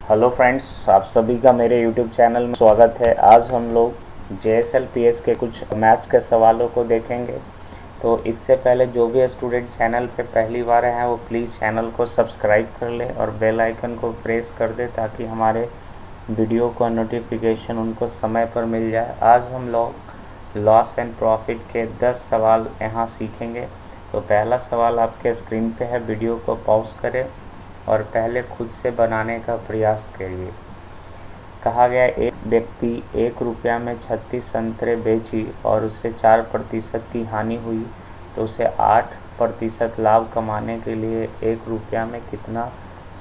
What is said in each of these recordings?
Hello friends, आप सभी का मेरे यूट्यूब चैनल में स्वागत है। आज हम लोग JSL-PS के कुछ मैथ्स के सवालों को देखेंगे। तो इससे पहले जो भी स्टूडेंट चैनल पे पहली बार हैं वो प्लीज़ चैनल को सब्सक्राइब कर ले और बेल आइकन को प्रेस कर दे ताकि हमारे वीडियो का नोटिफिकेशन उनको समय पर मिल जाए। आज हम लोग लॉस एंड प्रॉफिट के 10 सवाल यहाँ सीखेंगे। तो पहला सवाल आपके स्क्रीन पे है, वीडियो को पॉज करें और पहले खुद से बनाने का प्रयास करिए। कहा गया एक व्यक्ति 1 रुपया में 36 संतरे बेची और उसे 4% की हानि हुई, तो उसे 8% लाभ कमाने के लिए 1 रुपया में कितना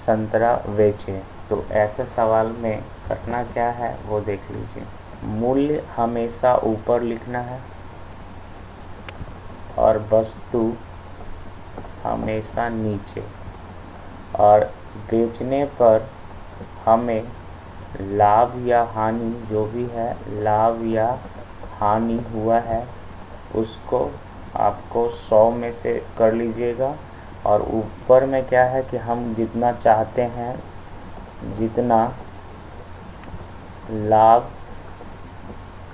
संतरा बेचे। तो ऐसे सवाल में करना क्या है वो देख लीजिए। मूल्य हमेशा ऊपर लिखना है और वस्तु हमेशा नीचे, और बेचने पर हमें लाभ या हानि, जो भी है लाभ या हानि हुआ है उसको आपको 100 में से कर लीजिएगा। और ऊपर में क्या है कि हम जितना चाहते हैं, जितना लाभ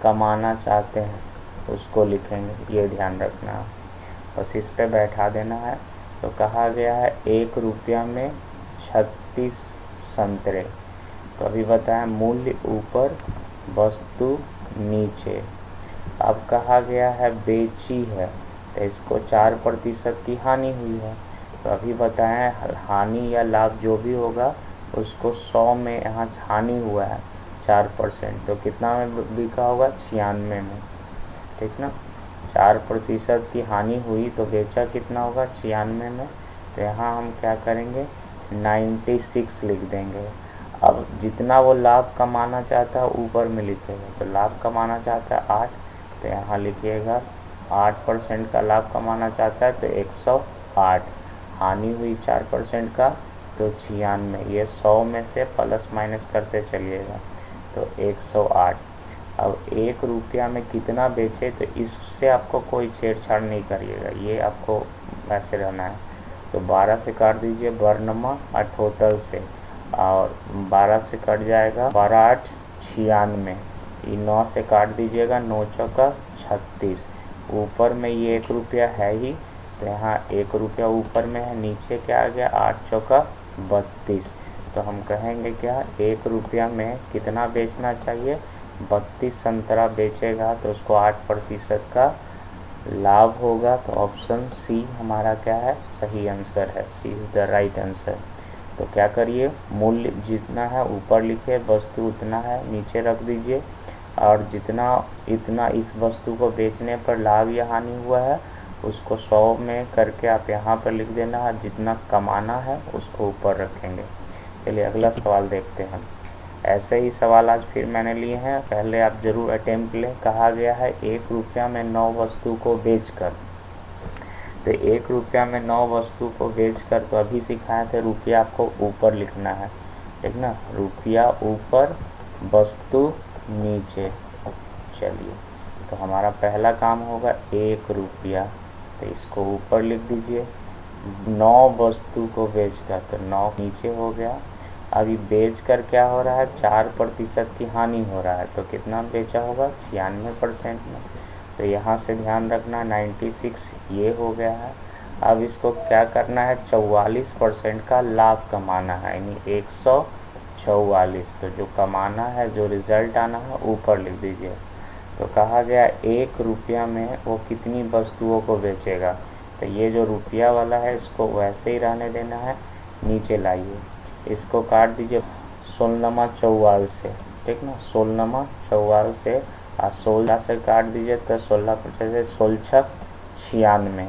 कमाना चाहते हैं उसको लिखेंगे, ये ध्यान रखना है। बस इस पे बैठा देना है। तो कहा गया है 1 रुपया में 36 संतरे। तो अभी बताएं, मूल्य ऊपर वस्तु नीचे। अब कहा गया है बेची है, तो इसको 4% की हानि हुई है। तो अभी बताएं हानि या लाभ जो भी होगा उसको 100 में, यहाँ हानि हुआ है 4%, तो कितना में बिका होगा? 96 में, ठीक ना। 4% की हानि हुई तो बेचा कितना होगा? 96 में। तो यहाँ हम क्या करेंगे? 96 लिख देंगे। अब जितना वो लाभ कमाना चाहता है ऊपर में लिखेगा। तो लाभ कमाना चाहता है 8, तो यहाँ लिखिएगा 8% का लाभ कमाना चाहता है तो 108। हानि हुई 4% का तो 96, ये 100 में से प्लस माइनस करते चलिएगा तो 108। अब 1 रुपया में कितना बेचे, तो इससे आपको कोई छेड़छाड़ नहीं करिएगा, ये आपको वैसे रहना है। तो 12 से काट दीजिए, बरनमा 78 से, और 12 से कट जाएगा 12 8 96। ये 9 से काट दीजिएगा, 9 चौका 36। ऊपर में ये 1 रुपया है ही, तो यहाँ 1 रुपया ऊपर में है, नीचे क्या आ गया? 8 चौका 32। तो हम कहेंगे क्या? 1 रुपया में कितना बेचना चाहिए? 32 संतरा बेचेगा तो उसको 8% का लाभ होगा। तो ऑप्शन सी हमारा क्या है? सही आंसर है। सी इज़ द राइट आंसर। तो क्या करिए, मूल्य जितना है ऊपर लिखे, वस्तु उतना है नीचे रख दीजिए, और जितना इतना इस वस्तु को बेचने पर लाभ या हानि हुआ है उसको 100 में करके आप यहाँ पर लिख देना है, जितना कमाना है उसको ऊपर रखेंगे। चलिए अगला सवाल देखते हैं। ऐसे ही सवाल आज फिर मैंने लिए हैं, पहले आप ज़रूर अटेम्प्ट लें। कहा गया है 1 रुपया में 9 वस्तु को बेचकर। तो 1 रुपया में 9 वस्तु को बेचकर, तो अभी सिखाए थे रुपया आपको ऊपर लिखना है, ठीक ना। रुपया ऊपर, वस्तु नीचे। चलिए, तो हमारा पहला काम होगा 1 रुपया, तो इसको ऊपर लिख दीजिए। 9 वस्तु को बेचकर, तो 9 नीचे हो गया। अभी बेचकर क्या हो रहा है? 4% की हानि हो रहा है, तो कितना बेचा होगा? 96% में। तो यहाँ से ध्यान रखना 96 ये हो गया है। अब इसको क्या करना है? 44% का लाभ कमाना है, यानी 144। तो जो कमाना है, जो रिजल्ट आना है ऊपर लिख दीजिए। तो कहा गया 1 रुपया में वो कितनी वस्तुओं को बेचेगा। तो ये जो रुपया वाला है इसको वैसे ही रहने देना है, नीचे लाइए, इसको काट दीजिए 16 44 से, ठीक ना। 16 44 से, और 16 से काट दीजिए तो 16 16 96।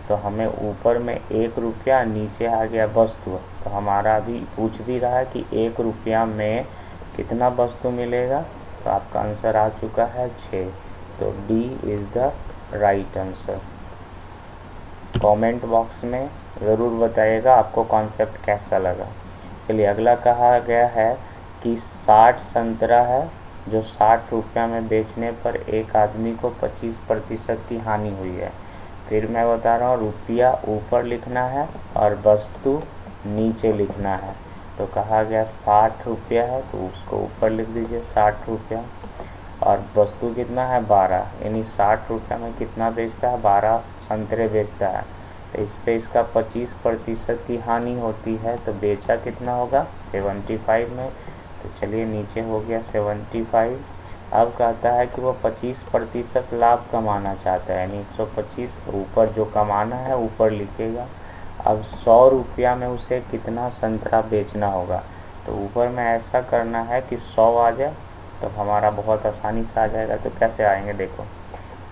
तो हमें ऊपर में 1 रुपया, नीचे आ गया वस्तु। तो हमारा अभी पूछ भी रहा है कि 1 रुपया में कितना वस्तु मिलेगा। तो आपका आंसर आ चुका है 6। तो D is the right answer. Comment box में ज़रूर बताइएगा आपको कॉन्सेप्ट कैसा लगा। चलिए अगला कहा गया है कि 60 संतरा है जो 60 रुपया में बेचने पर एक आदमी को 25% की हानि हुई है। फिर मैं बता रहा हूँ, रुपया ऊपर लिखना है और वस्तु नीचे लिखना है। तो कहा गया 60 रुपया है, तो उसको ऊपर लिख दीजिए 60 रुपया। और वस्तु कितना है 12, यानी 60 रुपया में कितना बेचता है, 12 संतरे बेचता है। तो इस पे इसका 25% की हानि होती है, तो बेचा कितना होगा 75 में। तो चलिए नीचे हो गया 75। अब कहता है कि वो 25% लाभ कमाना चाहता है, यानी 125 ऊपर जो कमाना है ऊपर लिखेगा। अब 100 रुपया में उसे कितना संतरा बेचना होगा, तो ऊपर में ऐसा करना है कि 100 आ जाए, तो हमारा बहुत आसानी से आ जाएगा। तो कैसे आएंगे देखो,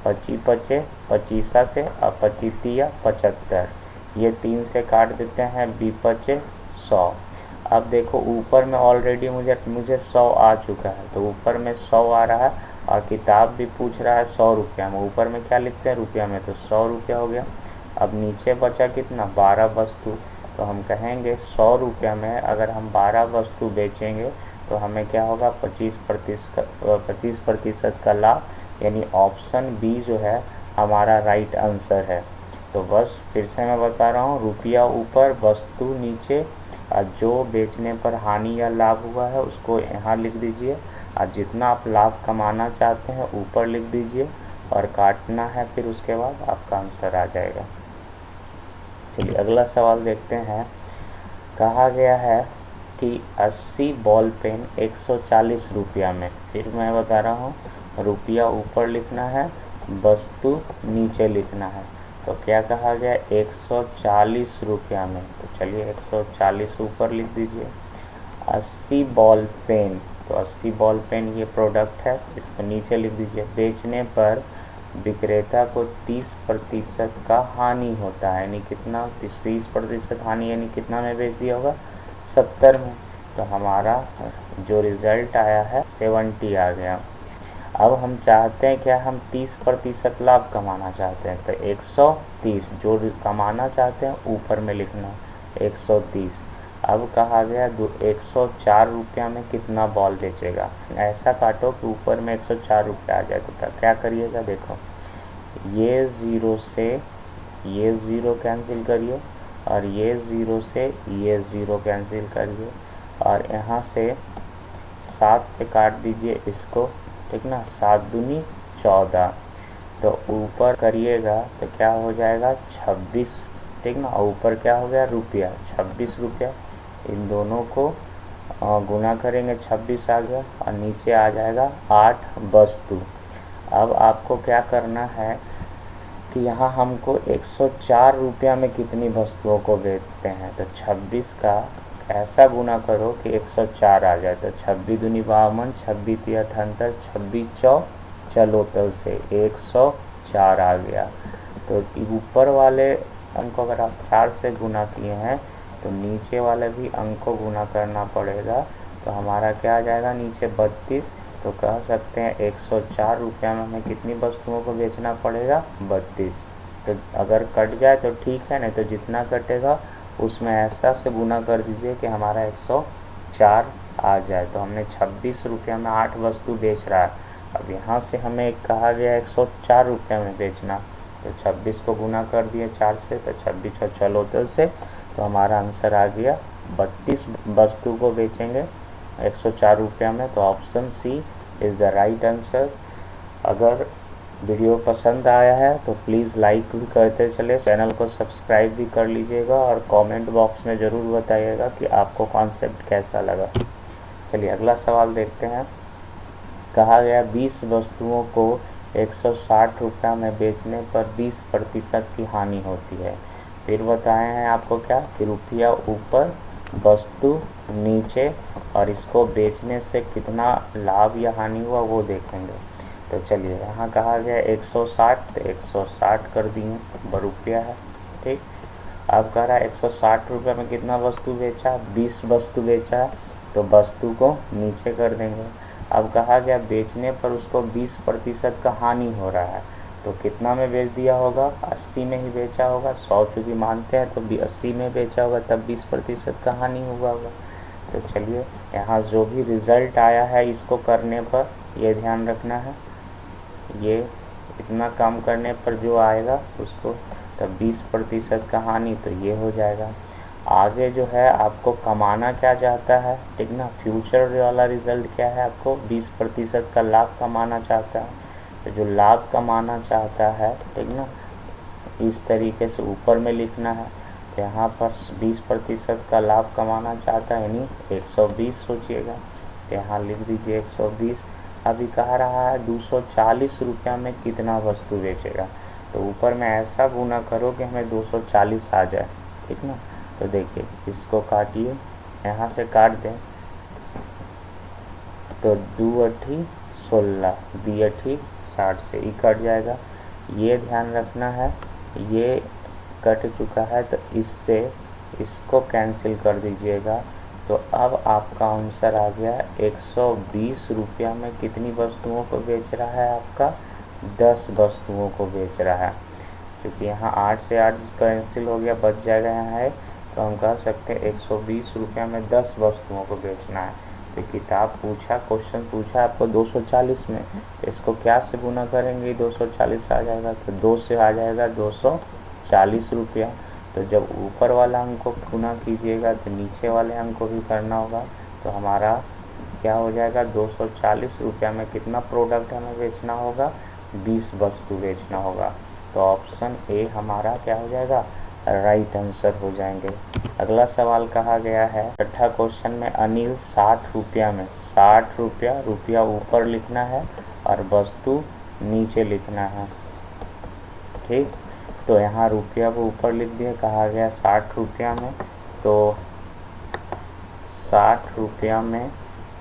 25 पचे 25 से, और 25 75, ये 3 से काट देते हैं, 20 पचे 100। अब देखो ऊपर में ऑलरेडी मुझे 100 आ चुका है, तो ऊपर में 100 आ रहा है, और किताब भी पूछ रहा है 100 रुपया में। ऊपर में क्या लिखते हैं रुपया में, तो 100 रुपया हो गया। अब नीचे बचा कितना 12 वस्तु, तो हम कहेंगे 100 रुपया में अगर हम 12 वस्तु बेचेंगे तो हमें क्या होगा 25% का लाभ, यानी ऑप्शन बी जो है हमारा राइट आंसर है। तो बस फिर से मैं बता रहा हूँ, रुपया ऊपर वस्तु नीचे, और जो बेचने पर हानि या लाभ हुआ है उसको यहाँ लिख दीजिए, और जितना आप लाभ कमाना चाहते हैं ऊपर लिख दीजिए, और काटना है, फिर उसके बाद आपका आंसर आ जाएगा। चलिए अगला सवाल देखते हैं। कहा गया है कि 80 बॉल पेन 140 रुपया में, फिर मैं बता रहा हूँ, रुपया ऊपर लिखना है, वस्तु नीचे लिखना है। तो क्या कहा गया 140 रुपया में, तो चलिए 140 ऊपर लिख दीजिए। 80 बॉल पेन, तो 80 बॉल पेन ये प्रोडक्ट है, इसको नीचे लिख दीजिए। बेचने पर विक्रेता को 30% का हानि होता है, यानी कितना 30% हानि, यानी कितना में बेच दिया होगा 70 में। तो हमारा जो रिज़ल्ट आया है 70 आ गया। अब हम चाहते हैं क्या, हम 30% लाभ कमाना चाहते हैं, तो 130 जो कमाना चाहते हैं ऊपर में लिखना 130। अब कहा गया 104 रुपया में कितना बॉल बेचेगा, ऐसा काटो कि ऊपर में 104 रुपया आ जाए। तो क्या करिएगा देखो, ये ज़ीरो से ये ज़ीरो कैंसिल करिए, और ये ज़ीरो से ये ज़ीरो कैंसिल करिए, और यहाँ से 7 से काट दीजिए इसको, ठीक ना, 7 दूनी 14। तो ऊपर करिएगा तो क्या हो जाएगा 26, ठीक ना, और ऊपर क्या हो गया रुपया 26 रुपया। इन दोनों को गुना करेंगे 26 आ गया, और नीचे आ जाएगा 8 वस्तु। अब आपको क्या करना है कि यहाँ हमको 104 रुपया में कितनी वस्तुओं को बेचते हैं, तो 26 का ऐसा गुना करो कि 104 आ जाए। तो 26 दूनी 52, 26 तिया 78, 26 चौ चलोतल से 104 आ गया। तो ऊपर वाले अंक को अगर आप 4 से गुना किए हैं तो नीचे वाले भी अंक को गुना करना पड़ेगा। तो हमारा क्या आ जाएगा नीचे 32। तो कह सकते हैं 104 रुपया में हमें कितनी वस्तुओं को बेचना पड़ेगा 32। तो अगर कट जाए तो ठीक है, नहीं तो जितना कटेगा उसमें ऐसा से गुना कर दीजिए कि हमारा 104 आ जाए। तो हमने 26 रुपया में 8 वस्तु बेच रहा है। अब यहाँ से हमें कहा गया 104 रुपया में बेचना, तो 26 को गुना कर दिए 4 से, तो 26 और चलोतल से, तो हमारा आंसर आ गया 32 वस्तु को बेचेंगे 104 रुपया में। तो option C is the right answer. अगर वीडियो पसंद आया है तो प्लीज़ लाइक भी करते चले, चैनल को सब्सक्राइब भी कर लीजिएगा, और कमेंट बॉक्स में ज़रूर बताइएगा कि आपको कॉन्सेप्ट कैसा लगा। चलिए अगला सवाल देखते हैं। कहा गया 20 वस्तुओं को 160 रुपया में बेचने पर 20% की हानि होती है। फिर बताए हैं आपको क्या कि रुपया ऊपर वस्तु नीचे, और इसको बेचने से कितना लाभ या हानि हुआ वो देखेंगे। तो चलिए यहाँ कहा गया 160, तो 160 कर दिए रुपया है, ठीक। अब कह रहा है 160 रुपये में कितना वस्तु बेचा, 20 वस्तु बेचा है, तो वस्तु को नीचे कर देंगे। अब कहा गया बेचने पर उसको 20% का हानि हो रहा है, तो कितना में बेच दिया होगा 80 में ही बेचा होगा। 100 चूँकि मानते हैं तो भी 80 में बेचा होगा, तब 20% का हानि हुआ होगा। तो चलिए यहाँ जो भी रिज़ल्ट आया है इसको करने पर ये ध्यान रखना है, ये इतना काम करने पर जो आएगा उसको तब 20% का हानि, तो ये हो जाएगा। आगे जो है आपको कमाना क्या चाहता है, ठीक ना, फ्यूचर वाला रिजल्ट क्या है, आपको 20% का लाभ कमाना चाहता है। तो जो लाभ कमाना चाहता है, ठीक ना, इस तरीके से ऊपर में लिखना है। तो यहाँ पर 20% का लाभ कमाना चाहता है, यानी 120 सोचिएगा। तो यहाँ लिख दीजिए 120। अभी कह रहा है 240 रुपया में कितना वस्तु बेचेगा। तो ऊपर में ऐसा गुना करो कि हमें 240 आ जाए, ठीक ना। तो देखिए इसको काटिए, यहाँ से काट दें तो 2 अठी 16, 2 अठी 60 से ये कट जाएगा। ये ध्यान रखना है, ये कट चुका है तो इससे इसको कैंसिल कर दीजिएगा। तो अब आपका आंसर आ गया 120 रुपया में कितनी वस्तुओं को बेच रहा है, आपका 10 वस्तुओं को बेच रहा है। क्योंकि यहाँ 8 से 8 कैंसिल हो गया, बच जाएगा यहाँ है, तो हम कह सकते हैं 120 रुपया में 10 वस्तुओं को बेचना है। तो किताब पूछा, क्वेश्चन पूछा आपको 240 में, इसको क्या से गुना करेंगे 240 आ जाएगा, तो 2 से आ जाएगा 240 रुपया। तो जब ऊपर वाला अंक को गुना कीजिएगा तो नीचे वाले अंक को भी करना होगा। तो हमारा क्या हो जाएगा, 240 रुपया में कितना प्रोडक्ट हमें बेचना होगा, 20 वस्तु बेचना होगा। तो ऑप्शन ए हमारा क्या हो जाएगा, राइट आंसर हो जाएंगे। अगला सवाल कहा गया है 6ठा क्वेश्चन में, अनिल 60 रुपया में, 60 रुपया, रुपया ऊपर लिखना है और वस्तु नीचे लिखना है, ठीक। तो यहाँ रुपया को ऊपर लिख दिया, कहा गया 60 रुपया में। तो 60 रुपया में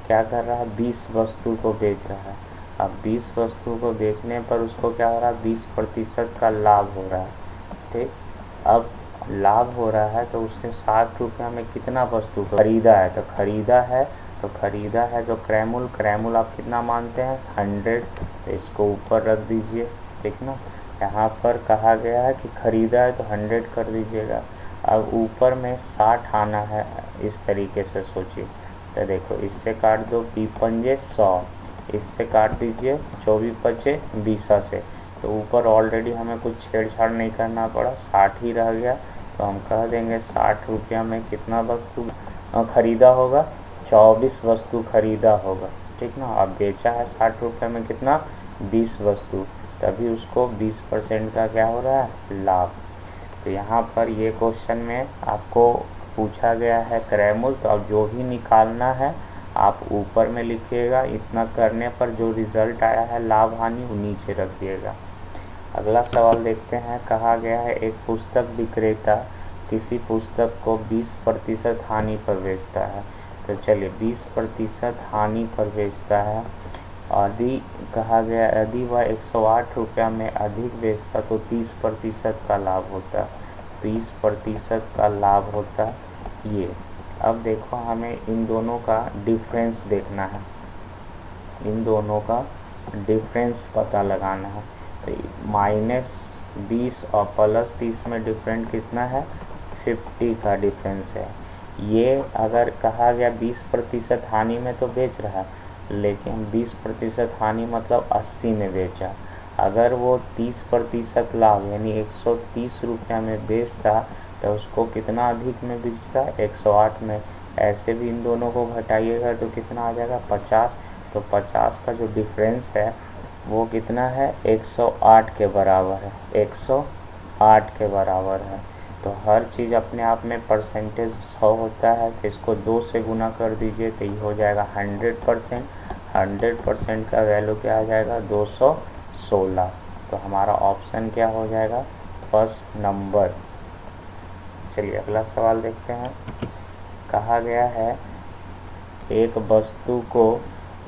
क्या कर रहा है, 20 वस्तु को बेच रहा है। अब 20 वस्तु को बेचने पर उसको क्या हो रहा है, 20% का लाभ हो रहा है, ठीक। अब लाभ हो रहा है तो उसने 60 रुपया में कितना वस्तु को खरीदा है, तो खरीदा है तो क्रैमुल आप कितना मानते हैं, 100। तो इसको ऊपर रख दीजिए, ठीक ना। यहाँ पर कहा गया है कि खरीदा है तो 100 कर दीजिएगा। अब ऊपर में 60 आना है, इस तरीके से सोचिए। तो देखो इससे काट दो, 5 100, इससे काट दीजिए 24 5 20 से। तो ऊपर ऑलरेडी हमें कुछ छेड़छाड़ नहीं करना पड़ा, 60 ही रह गया। तो हम कह देंगे 60 रुपया में कितना वस्तु खरीदा होगा, 24 वस्तु खरीदा होगा, ठीक ना। अब बेचा है 60 रुपये में कितना, 20 वस्तु, तभी उसको 20% का क्या हो रहा है, लाभ। तो यहाँ पर ये क्वेश्चन में आपको पूछा गया है क्रैमुल। तो अब जो भी निकालना है आप ऊपर में लिखिएगा, इतना करने पर जो रिज़ल्ट आया है लाभ हानि वो नीचे रखिएगा। अगला सवाल देखते हैं, कहा गया है एक पुस्तक विक्रेता किसी पुस्तक को 20% हानि पर बेचता है। तो चलिए 20% हानि पर बेचता है। यदि कहा गया यदि वह 108 रुपया में अधिक बेचता तो 30% का लाभ होता, 30% का लाभ होता ये। अब देखो हमें इन दोनों का डिफरेंस देखना है, इन दोनों का डिफरेंस पता लगाना है। तो -20 और +30 में डिफरेंट कितना है, 50 का डिफरेंस है। ये अगर कहा गया 20% हानि में तो बेच रहा है, लेकिन 20% हानि मतलब 80 में बेचा। अगर वो 30% लाभ यानी 130 रुपया में बेचता तो उसको कितना अधिक में बेचता, 108 में। ऐसे भी इन दोनों को घटाइएगा तो कितना आ जाएगा, 50। तो 50 का जो डिफरेंस है वो कितना है, 108 के बराबर है, 108 के बराबर है। तो हर चीज़ अपने आप में परसेंटेज 100 होता है, तो इसको 2 से गुना कर दीजिए तो ये हो जाएगा 100%। 100% का वैल्यू क्या आ जाएगा, 216। तो हमारा ऑप्शन क्या हो जाएगा, फर्स्ट नंबर। चलिए अगला सवाल देखते हैं। कहा गया है एक वस्तु को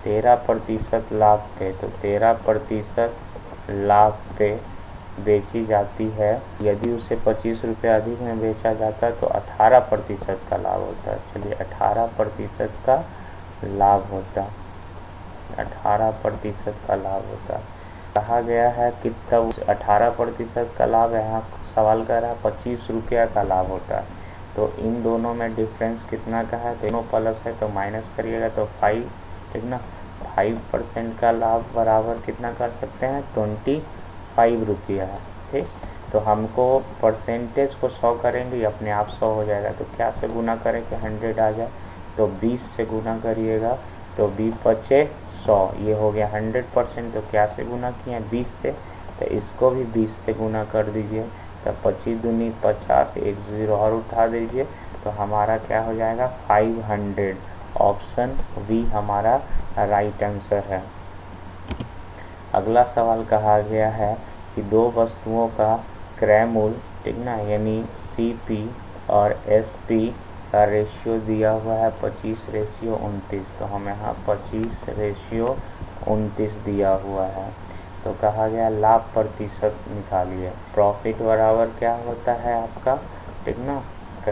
13% लाभ पे, तो 13% लाभ पे बेची जाती है। यदि उसे 25 रुपये अधिक में बेचा जाता है तो 18% का लाभ होता है। चलिए 18% का लाभ होता, 18% का लाभ होता। कहा गया है कि तब 18% का लाभ, यहाँ सवाल कर रहा है 25 रुपया का लाभ होता है। तो इन दोनों में डिफरेंस कितना का है, दोनों प्लस है तो माइनस करिएगा तो 5, ठीक ना। 5% का लाभ बराबर कितना कर सकते हैं, 25 रुपया है, ठीक। तो हमको परसेंटेज को 100 करेंगे, अपने आप 100 हो जाएगा। तो क्या से गुना करें कि 100 आ जाए, तो 20 से गुना करिएगा तो 20×5 = 100, ये हो गया 100%। तो क्या से गुना किए हैं, 20 से, तो इसको भी 20 से गुना कर दीजिए। तो 25 दूनी 50, एक 0 और उठा दीजिए, तो हमारा क्या हो जाएगा 500। ऑप्शन बी हमारा राइट आंसर है। अगला सवाल कहा गया है कि दो वस्तुओं का क्रय मूल्य, ठीक ना, यानी CP और SP का रेशियो दिया हुआ है 25:29। तो हमें यहाँ 25:29 दिया हुआ है। तो कहा गया लाभ प्रतिशत निकालिए। प्रॉफिट बराबर क्या होता है आपका, ठीक ना,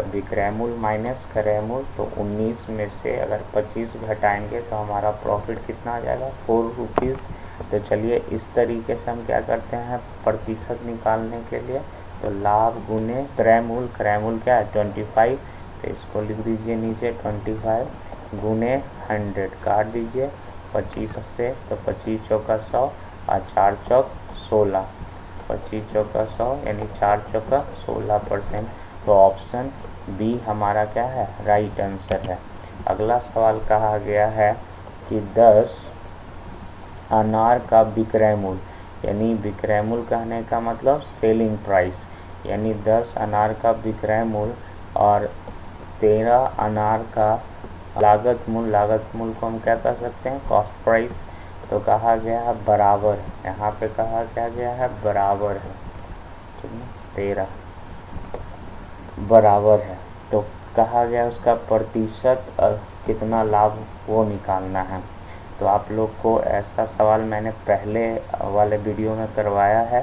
विक्रय मूल्य माइनस क्रय मूल्य। तो 19 में से अगर 25 घटाएंगे तो हमारा प्रॉफिट कितना आ जाएगा, 4 रुपीज़। तो चलिए इस तरीके से हम क्या करते हैं प्रतिशत निकालने के लिए, तो लाभ गुने क्रय मूल्य क्या है 25, तो इसको लिख दीजिए नीचे 25 गुने 100, काट दीजिए 25 से, तो 25 चौका 100 और 4 चौक 16, 25 चौका 100 यानी 4 चौका 16%। तो ऑप्शन बी हमारा क्या है राइट आंसर है। अगला सवाल कहा गया है कि 10 अनार का विक्रय मूल्य, यानी विक्रय मूल्य कहने का मतलब सेलिंग प्राइस, यानी 10 अनार का विक्रय मूल्य और 13 अनार का लागत मूल्य को हम क्या कर सकते हैं कॉस्ट प्राइस। तो कहा गया है बराबर है, यहाँ पे कहा क्या गया है बराबर है, ठीक है, 13 बराबर है। तो कहा गया उसका प्रतिशत कितना लाभ वो निकालना है। तो आप लोग को ऐसा सवाल मैंने पहले वाले वीडियो में करवाया है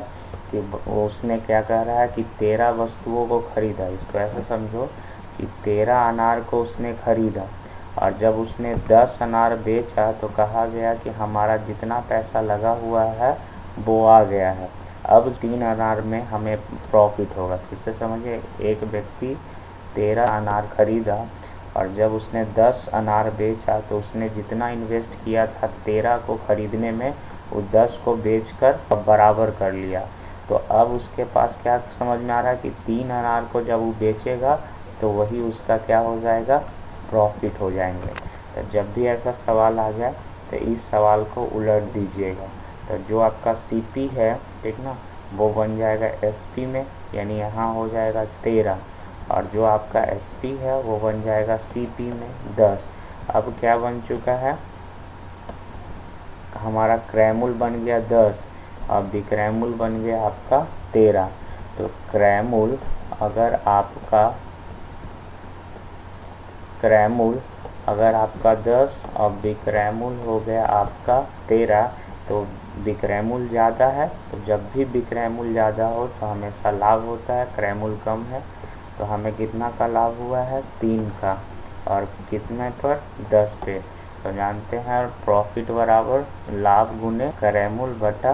कि उसने क्या कह रहा है कि 13 वस्तुओं को खरीदा। इसको ऐसे समझो कि 13 अनार को उसने खरीदा और जब उसने 10 अनार बेचा तो कहा गया कि हमारा जितना पैसा लगा हुआ है वो आ गया है। अब 3 अनार में हमें प्रॉफिट होगा। फिर से समझिए, एक व्यक्ति 13 अनार खरीदा और जब उसने 10 अनार बेचा तो उसने जितना इन्वेस्ट किया था 13 को खरीदने में, वो 10 को बेचकर बराबर कर लिया। तो अब उसके पास क्या समझ में आ रहा है कि 3 अनार को जब वो बेचेगा तो वही उसका क्या हो जाएगा प्रॉफिट हो जाएंगे। तो जब भी ऐसा सवाल आ जाए तो इस सवाल को उलट दीजिएगा। तो जो आपका CP है, ठीक ना, वो बन जाएगा SP में, यानी यहाँ हो जाएगा 13, और जो आपका SP है वो बन जाएगा CP में 10। अब क्या बन चुका है, हमारा क्रय मूल्य बन गया 10 और विक्रय मूल्य बन गया आपका 13। तो क्रय मूल्य अगर आपका 10 और विक्रय मूल्य हो गया आपका 13, तो विक्रय मूल्य ज़्यादा है। तो जब भी विक्रय मूल्य ज़्यादा हो तो हमेशा लाभ होता है, क्रय मूल्य कम है। तो हमें कितना का लाभ हुआ है 3 का, और कितने पर 10 पे। तो जानते हैं प्रॉफिट बराबर लाभ गुने क्रय मूल्य बटा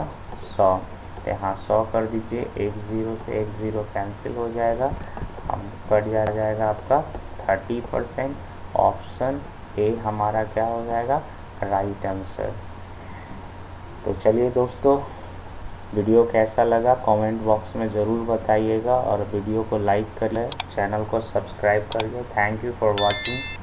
100। यहाँ 100 कर दीजिए, एक 0 से एक 0 कैंसिल हो जाएगा, हम कट जाएगा आपका 30%। ऑप्शन ए हमारा क्या हो जाएगा राइट आंसर। तो चलिए दोस्तों, वीडियो कैसा लगा कमेंट बॉक्स में ज़रूर बताइएगा और वीडियो को लाइक करिए, चैनल को सब्सक्राइब करिए। Thank you for watching.